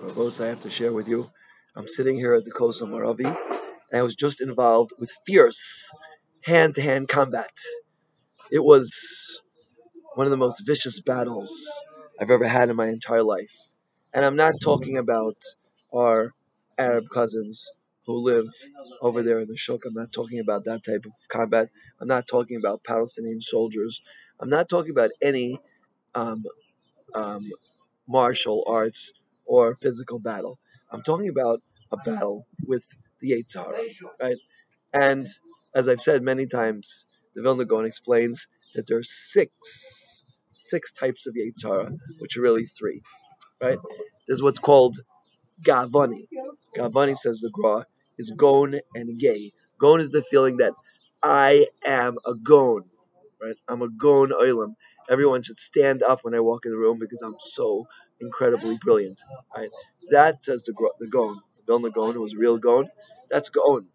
Rabos, I have to share with you. I'm sitting here at the Koso Maravi, and I was just involved with fierce hand-to-hand combat. It was one of the most vicious battles I've ever had in my entire life. And I'm not talking about our Arab cousins who live over there in the Shuk. I'm not talking about that type of combat. I'm not talking about Palestinian soldiers. I'm not talking about any um, um, martial arts or physical battle. I'm talking about a battle with the Yetzer Hara, right? And as I've said many times, the Vilna Gaon explains that there are six types of Yetzer Hara, which are really three, right? There's what's called Gavani. Gavani, says the Gra, is gon and gay. Gon is the feeling that I am a gon, right? I'm a gon oilam. Everyone should stand up when I walk in the room because I'm so incredibly brilliant, right? That, says the gon, the Vilna Gaon, who was real gon. That's gon.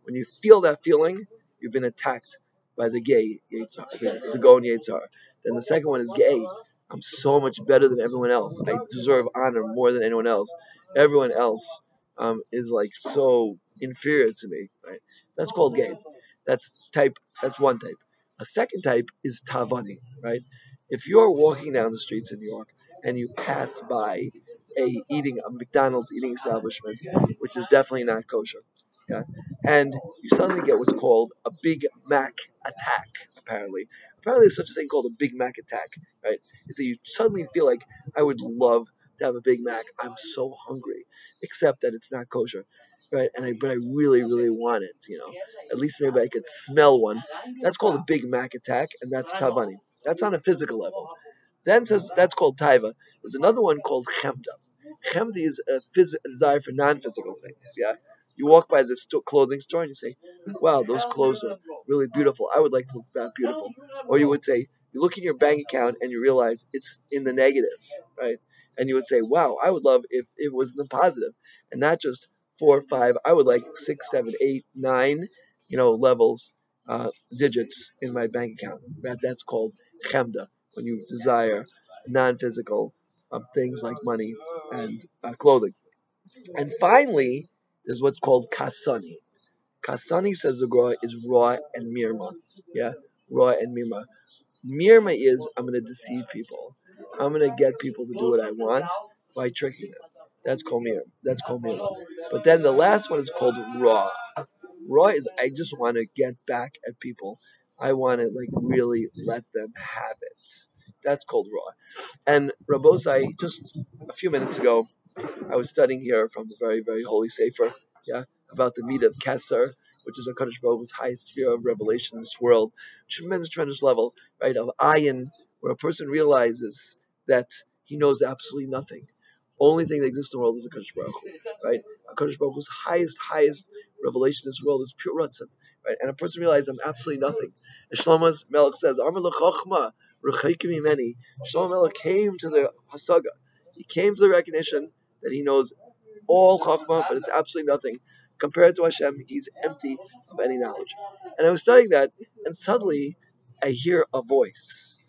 When you feel that feeling, you've been attacked by the gay Yetzer Hara, the gon Yetzer Hara. Then the second one is gay. I'm so much better than everyone else. I deserve honor more than anyone else. Everyone else is like so inferior to me, right? That's called gay. That's type. That's one type. A second type is tavani, right? If you're walking down the streets in New York and you pass by a McDonald's eating establishment, which is definitely not kosher, yeah, and you suddenly get what's called a Big Mac attack. Apparently, there's such a thing called a Big Mac attack, right? Is that you suddenly feel like I would love to have a Big Mac. I'm so hungry, except that it's not kosher, right? But I really, really want it. At least maybe I could smell one. That's called a Big Mac attack, and that's tavani. That's on a physical level. Then says that's called taiva. There's another one called chemda. Chemda is a desire for non-physical things. Yeah, you walk by the clothing store and you say, "Wow, those clothes are really beautiful. I would like to look that beautiful." Or you would say, you look in your bank account and you realize it's in the negative, right? And you would say, "Wow, I would love if it was in the positive, and not just 4 or 5. I would like 6, 7, 8, 9, levels, digits in my bank account." That's called chemda, when you desire non-physical things like money and clothing. And finally, there's what's called kasani. Kasani, says the Gra, is raw and mirma. Yeah, raw and mirma. Mirma is I'm going to deceive people. I'm going to get people to do what I want by tricking them. That's called mirma. That's called mirma. But then the last one is called raw. Raw is I just want to get back at people. I want to like really let them have it. That's called raw. And Rabosai, just a few minutes ago, I was studying here from a very, very holy Sefer, yeah, about the meat of Kesser, which is HaKadosh Baruch Hu's highest sphere of revelation in this world. Tremendous, tremendous level, right, of ayin, where a person realizes that he knows absolutely nothing. Only thing that exists in the world is HaKadosh Baruch Hu, right? HaKadosh Baruch Hu's highest revelation in this world is pure Ratzon, right? And a person realizes I'm absolutely nothing. And Shlomo Melech says, Amar l'chochma, r'chaikim mimeni. Shlomo Melech came to the Hasaga. He came to the recognition that he knows all Chachma, but it's absolutely nothing. Compared to Hashem, he's empty of any knowledge. And I was studying that, and suddenly I hear a voice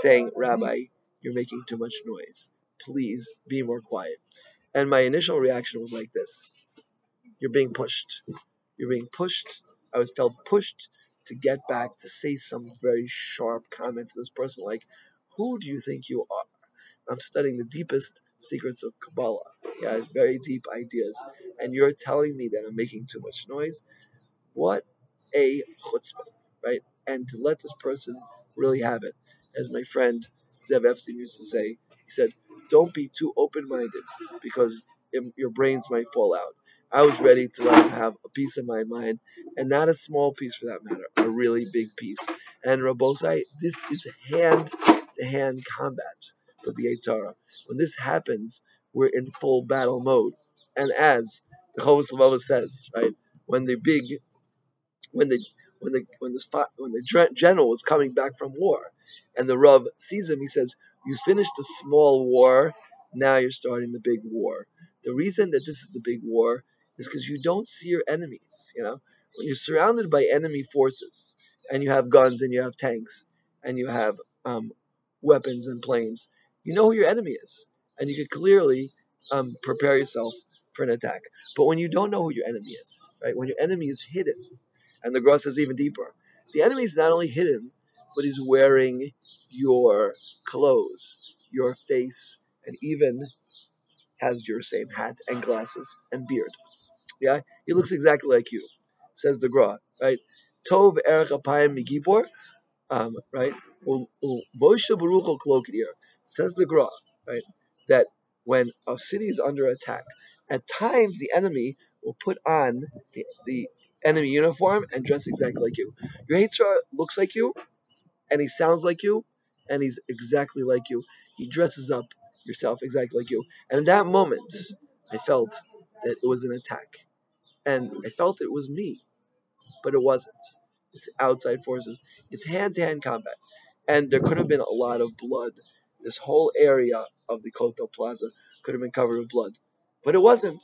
saying, "Rabbi, you're making too much noise. Please be more quiet." And my initial reaction was like this: "You're being pushed. You're being pushed." I was felt pushed to get back to say some very sharp comment to this person, like, "Who do you think you are? I'm studying the deepest secrets of Kabbalah. Yeah, very deep ideas. And you're telling me that I'm making too much noise? What a chutzpah, right?" And to let this person really have it. As my friend Zev Epstein used to say, he said, "Don't be too open-minded because your brains might fall out." I was ready to let him have a piece of my mind, and not a small piece for that matter, a really big piece. And Rabosai, this is hand-to-hand combat with the Yetzer Hara. When this happens, we're in full battle mode. And as the Chovos Halevavos says, right, when the big when the general was coming back from war, and the Rav sees him, he says, "You finished a small war, now you're starting the big war." The reason that this is the big war is because you don't see your enemies. When you're surrounded by enemy forces, and you have guns and you have tanks and you have weapons and planes, you know who your enemy is, and you could clearly prepare yourself for an attack. But when you don't know who your enemy is, right? When your enemy is hidden, and the grass is even deeper, the enemy is not only hidden, but he's wearing your clothes, your face, and even has your same hat and glasses and beard. Yeah, he looks exactly like you, says the Gra, right? Tov erech apayim migibor, right? Moshe Baruch Kolokir, says the Gra, right? That when a city is under attack, at times the enemy will put on the enemy uniform and dress exactly like you. Your Yitzhak looks like you, and he sounds like you, and he's exactly like you. He dresses up yourself exactly like you. And in that moment, I felt that it was an attack. And I felt it was me, but it wasn't. It's outside forces. It's hand-to-hand combat. And there could have been a lot of blood. This whole area of the Kotel Plaza could have been covered with blood. But it wasn't,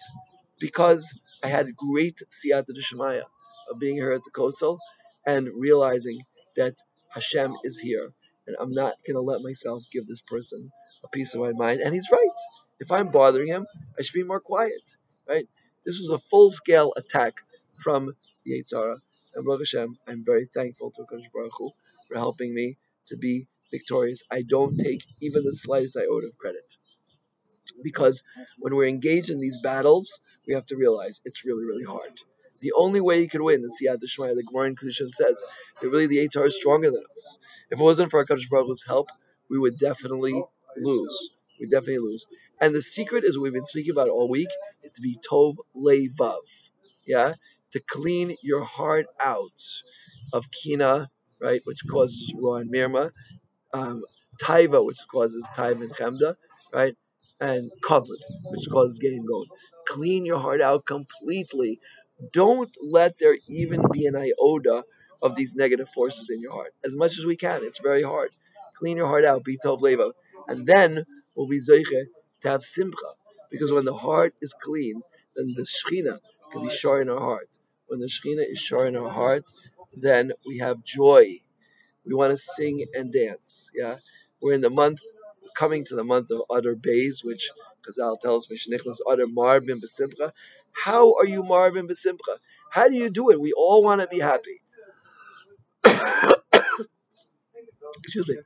because I had great siyata d'shmaya of being here at the Kosel and realizing that Hashem is here. And I'm not going to let myself give this person a piece of my mind. And he's right. If I'm bothering him, I should be more quiet. Right? This was a full-scale attack from the Yitzhara. And Baruch Hashem, I'm very thankful to HaKadosh Baruch Hu for helping me to be victorious. I don't take even the slightest iota of credit. Because when we're engaged in these battles, we have to realize it's really, really hard. The only way you could win is Siyat Shmaya. The Gemara in Kedushin says that really the Yitzhar is stronger than us. If it wasn't for HaKadosh Baruch Hu's help, we would definitely lose. We definitely lose. And the secret is what we've been speaking about all week is to be Tov Levav. Yeah? To clean your heart out of Kina, right, which causes Ra and Mirma, um, Taiva, which causes Taiva and Chemda, right? And Kavod, which causes Gain Gold. Clean your heart out completely. Don't let there even be an iota of these negative forces in your heart. As much as we can. It's very hard. Clean your heart out, be Tov Leva. And then we'll be Zeiche to have Simcha. Because when the heart is clean, then the Shechina can be sure in our heart. When the Shechina is sure in our heart, then we have joy. We want to sing and dance. Yeah, we're in the month, coming to the month of Adar Beis, which Chazal tells me, Shenichlas Adar Mar bin Besimcha. How are you Mar bin Besimcha? How do you do it? We all want to be happy. Excuse me.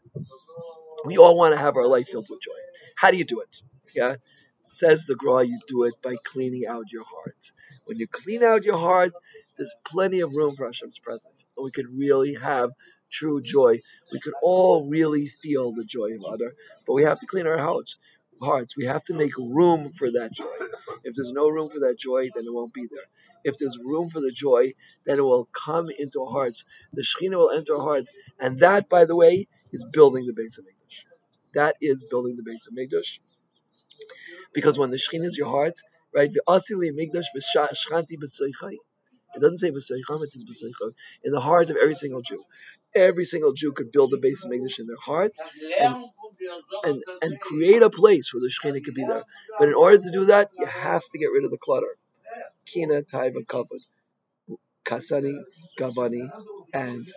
We all want to have our life filled with joy. How do you do it? Yeah, says the Gra, you do it by cleaning out your heart. When you clean out your heart, there's plenty of room for Hashem's presence, and we could really have true joy. We could all really feel the joy of Adar, but we have to clean our hearts. We have to make room for that joy. If there's no room for that joy, then it won't be there. If there's room for the joy, then it will come into our hearts. The Shekhinah will enter our hearts, and that, by the way, is building the base of Mikdash. That is building the base of Mikdash. Because when the Shekhinah is your heart, right? It doesn't say b'soicham, it says b'soicham. In the heart of every single Jew. Every single Jew could build a base of Mikdash in their heart and create a place where the Shekhinah could be there. But in order to do that, you have to get rid of the clutter. Kina, Taiva, Kavod, Kasani, Gavani, and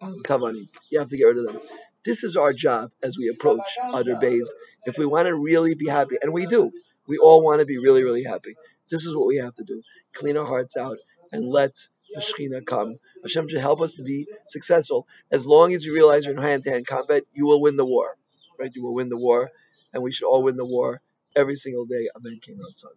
Kavani. You have to get rid of them. This is our job as we approach Adar Beis. If we want to really be happy, and we do, we all want to be really, really happy. This is what we have to do. Clean our hearts out and let the Shekhinah come. Hashem should help us to be successful. As long as you realize you're in hand-to-hand combat, you will win the war. Right? You will win the war, and we should all win the war every single day. Amen. King on Son.